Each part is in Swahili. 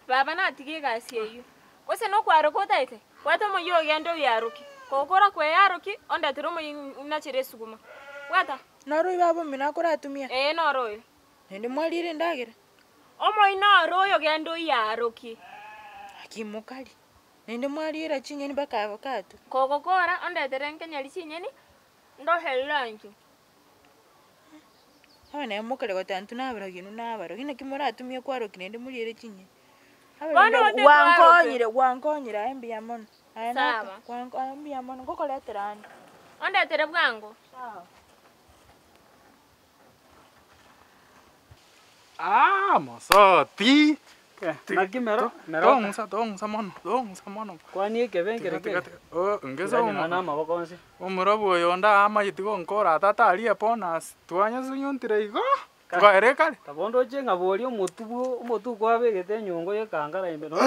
Baba na tiki kasi yu. Kwese no kwaro kotaite. Wata mo yo gendo yaruki. Kokora kwe yaruki onda tiromo na chere suguma. Wata. Naro baba mina kora atumia. Noro. Nende mwalire ndagira. Omo inoro yo gendo yaruki. Akimukali. Nende mwalire chinyeni baka avocado. Kokora onda terenke nyali chinyeni. Ndo helanju. Abana mukale kwatantu nabara ginu nabara. Kina kimora atumia kwaro kinende mulire chinyeni. Wankonyire embi yamono. Sawa. Embi yamono ngokoleterani. Onda tere bwango. Sawa. Mosoti. Nakimero. Dongsa mono. Kwani kebengere ke. Ngesa Ana mabokonse. Omurabo yonda ama yitigo nkora tata ali bonus. Twanya sunyontire igo. Twaerekale. Tabondo chenga boli omotu kwabegete nyongo yekangara imbe no.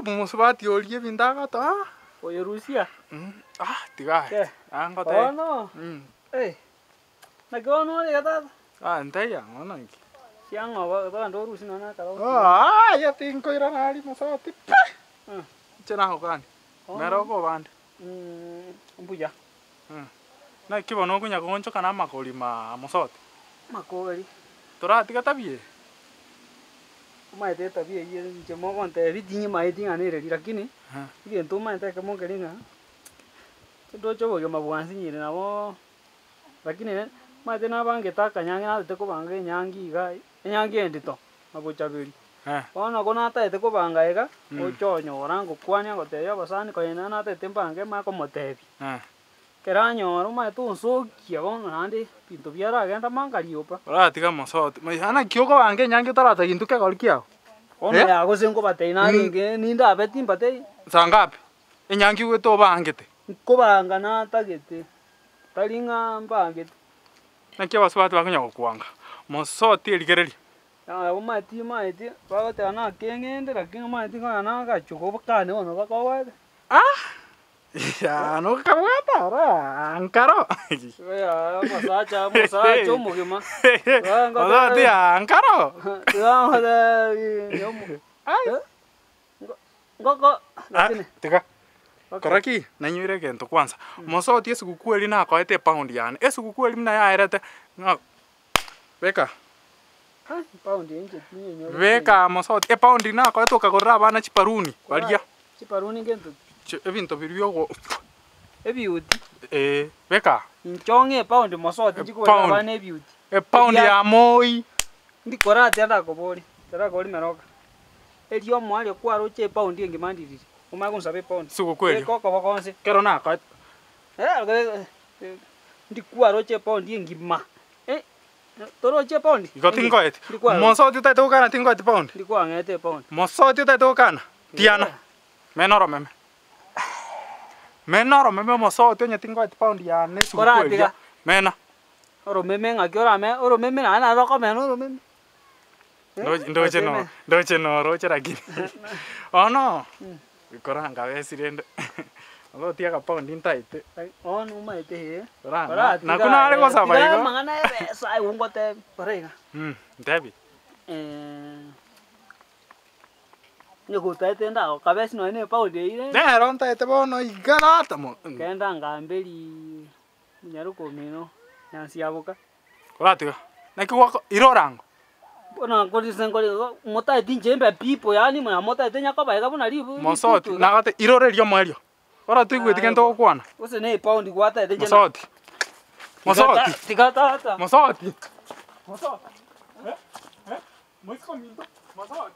Musubati olie bindaga ta. Oyerusia. Tiga. Angote. Oh no. Nakono le gata. Nteya ngona iki. Siango ba ndo rusi na karo. Ya tinko ira ali mosoti. Chena hokani. Mero ko bande. Mbuya. Na kibono kunya koncho kana makoli ma mosoti. Makogari. Tora tiga tabie. Maite tabie ye chemo konte vitinyi maiti ngane lakini. Ile ndo maite kama ngelinga. Ndo chobo yo mabwansi nyine nabo. Lakini maite na bange takanyange na te ko bange nyangi ga. Nyangi endito. Mabo chabiri. Ona kona ta te ko banga ega. Ochonyo orango kwanya goteya basani ko ina na te tembange ma ko motebi. Keranyo ma tu sokia bono nande pinto biara agenda mangariopa. Ora tiga mosoti. Ana kioko bange nyangi tarata gintuke golkiao. Ono ya go sengo bateina ringe ninda beti batei. Sangapi? Enyangi weto bangete. Ko banga na tagete. Talinga mbangete. Na kia baswati bakunya kukwanga. Mosoti eligereri. Ya maiti bagote ana kengende lakini maiti kana ga chuko bakane ono bakawade. Ya no kabata ra ankaro. Ya masacha mugima. Mosoti ankaro. Ya hada yomu. Ngoko lakini tiga. Koraki nanyure gento kwanza. Mosoti esikukweli na akoete pound yani. Esikukweli mna yaerete. Beka. Pound inje tinyo. Beka mosoti pound na akoete kagorra bana chiparuni. Walia. Chiparuni gento. Ebinto biryogo. Ebiuti. Beka. Nchonge pound mosoti chikora bana ebiuti. Pound ya moi. Ndikora tenda kobori. Tera kori meroka. Elio mwali kwaro che pound ngimandirire. Umago nsabe pound. Sikukweli. Koko bakonse. Kero na akoete. Ndikwaro che pound ngima. Toro che pound. Gotingoet. Mosoti taito kana tingoet pound. Ndikwa ngete pound. Mosoti taito kana. Tiana. Menoro meme. Menoro meme mosoti onye tingoet pound ya ne sikukweli. Mena. Oro meme ngakiora me, oro meme na ana roko me oro meme. Ndoche no roche rakini. Oh no. Koranga besirende. Alo tiaga pound intaite. Oh no maite he. Ora. Na kuna ale cosa baigo. Mangana esa ai ungote parenga. Ndebi. Nyoko taite nda kabesi no ene pound ile. Ne ronta ete bono igarata mo. Kenda ngambeli munyaruko mino. Nansi abuka. Ora tiga. Na kiwako irorango. Bona ngoli sengoli mota tinjembe pipo yani mwana mota tenya kwa baika bona libu. Mosoti nagate irorerio mwerio. Ora tuigwetike ntoko kwana. Ose ne pound gwata tenje. Mosoti. Mosoti. Tigata. Mosoti. Mosoti. Moisko mindo. Mosoti.